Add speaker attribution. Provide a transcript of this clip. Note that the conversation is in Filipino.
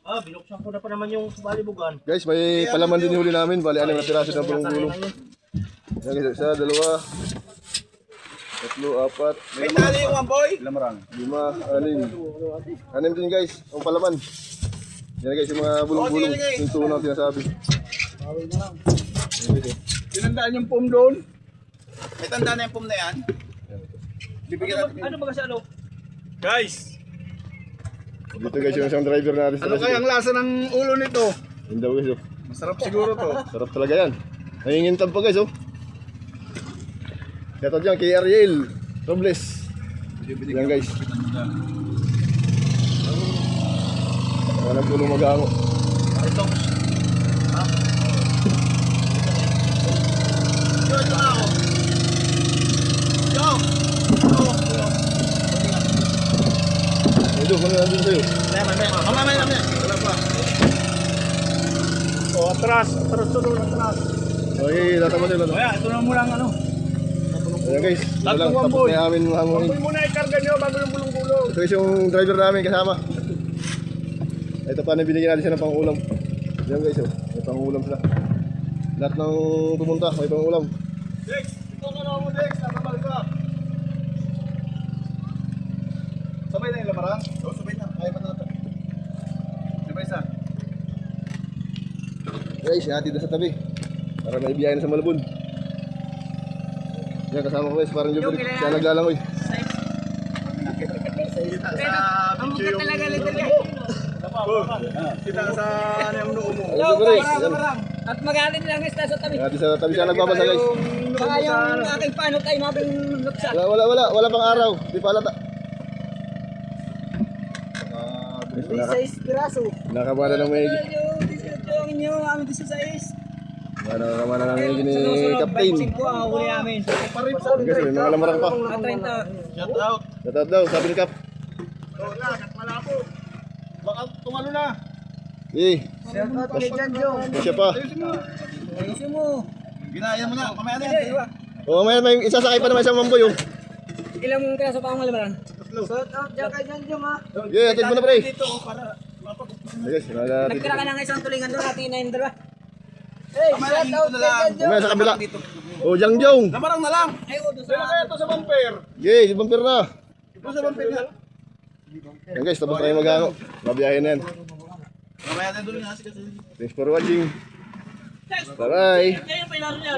Speaker 1: Binuksan ko na pa naman yung balibugan.
Speaker 2: Guys, may palaman din huli namin. Bali, 6 na piraso ng pulong-pulong. Yan guys, 1, 2, 3, 4.
Speaker 3: May tali yung amboy.
Speaker 2: 5, 6. 6 din guys, ang palaman. Yan guys, yung mga bulong-bulong. Yung tunaw sinasabi.
Speaker 3: Tinandaan yung pum doon. May tanda na yung pum na yan. Bibigyan natin.
Speaker 1: Ano ba kasi ano?
Speaker 3: Guys,
Speaker 2: Dito guys, yung isang driver natin.
Speaker 3: ano kayang lasa ng ulo nito?
Speaker 2: Yun daw guys, oh.
Speaker 3: Masarap siguro to.
Speaker 2: Sarap talaga yan. Nangingintab pa guys, oh. Shoutout dyan kay Ariel Robles. Yan guys. Walang tulong mag-aango.
Speaker 1: Ito. Ito ako.
Speaker 2: Ito, kung nandun sa'yo.
Speaker 1: Mamaya. Wala pa. Atras tulong.
Speaker 2: Okay, tatama sa'yo.
Speaker 3: Kaya, ito na muna ang ano.
Speaker 2: Ayan guys, ito lang.
Speaker 3: Tatlong
Speaker 2: Tapos
Speaker 3: amboy.
Speaker 2: na amin hangunin.
Speaker 3: Amboy muna ikarga nyo bago yung bulong-bulong.
Speaker 2: Ito guys yung driver namin kasama. Ito pa na binigyan natin siya ng pang-ulam. Yan guys, oh. May pang-ulam sila. Lahat ng pumunta, may pang-ulam.
Speaker 3: Dex, ito ka na mo Dex. Nakabal ka. Sabay na yung lamaran? Oo, sabay na. Kaya pa na ito. Sabay sa.
Speaker 2: Guys, hati doon sa tabi. Para maibiyahin na sa Malabon. Yan, kasama ko guys, parang Jubilee. Siya naglalangoy.
Speaker 1: Ang mukha talaga literal.
Speaker 3: Kita ka sa ano yung noo mo.
Speaker 2: Ayun, Jubilee. Yan.
Speaker 4: At magaling lang isda sa tabi.
Speaker 2: Hati sa tabi siya nagbabasa guys.
Speaker 4: Saka yung aking panot ay mabing luksa.
Speaker 2: Wala pang araw. Di pa alata.
Speaker 4: Sa piraso.
Speaker 2: Nakabana ng may...
Speaker 4: Yung inyo, amin 16.
Speaker 2: Nakabana ng may ni Captain.
Speaker 4: 25 ang huli namin.
Speaker 2: Guys, may mga lamarang pa.
Speaker 4: 30.
Speaker 3: Shout out.
Speaker 2: Shoutout daw, sabi ni Cap.
Speaker 3: Oo na, kat malabo. Baka tumalo na.
Speaker 2: Eh,
Speaker 4: Shout out kay Jan Jong.
Speaker 2: siya pa.
Speaker 4: Ayusin mo.
Speaker 3: Ginaya mo na. Mamaya na yan.
Speaker 2: O, may isasakay pa naman isang mamboy oh.
Speaker 4: Ilang kaya sa pang lamaran? Shout out dyan kay Jan Jong ha.
Speaker 2: Yeah, atid mo na pre.
Speaker 3: Dito para
Speaker 2: Guys, nagatid.
Speaker 4: Nagkira ka ng isang tulingan doon, natin na yung dalawa. Hey, shout out kay Jan Jong.
Speaker 2: Mamaya sa kabila. O, Jangjong.
Speaker 3: lamarang na lang.
Speaker 4: Ay, doon
Speaker 3: Sino
Speaker 4: sa...
Speaker 3: kaya ito sa bumper?
Speaker 2: Yeah, si Vampir na.
Speaker 3: Ito sa bumper na.
Speaker 2: Yan guys, tapos tayo mag-ano. Mabiyahin na yan.
Speaker 3: Mamaya na doon nga kasi.
Speaker 2: Thanks for watching. Bye-bye.
Speaker 1: Kaya pa ilaro niya.